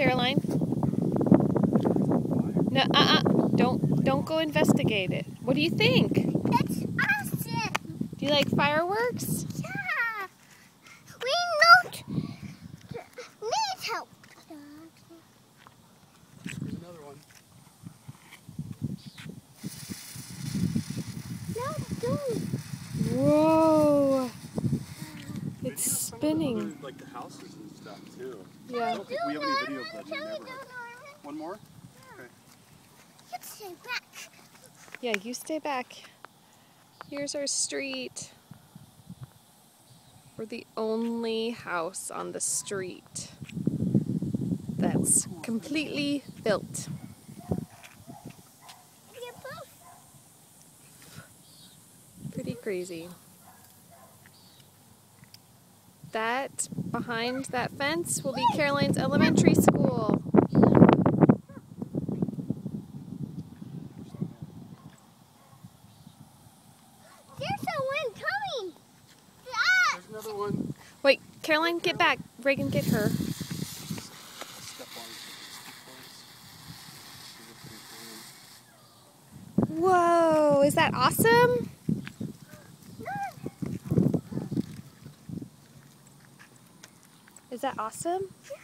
Caroline? No, don't go investigate it. What do you think? It's awesome. Do you like fireworks? Yeah. We need help. There's another one. No, don't. Whoa! It's Video spinning. some of the other, like the houses and stuff too. I Yeah. don't think we have any video of that in the neighborhood. One more? Okay. Let's stay back. Yeah, you stay back. Here's our street. We're the only house on the street that's completely built. Pretty crazy. That, behind that fence, will be Caroline's elementary school. There's a one coming. There's another one. Wait, Caroline, get back. Reagan, get her. Step on. Whoa, is that awesome? Is that awesome? Yeah.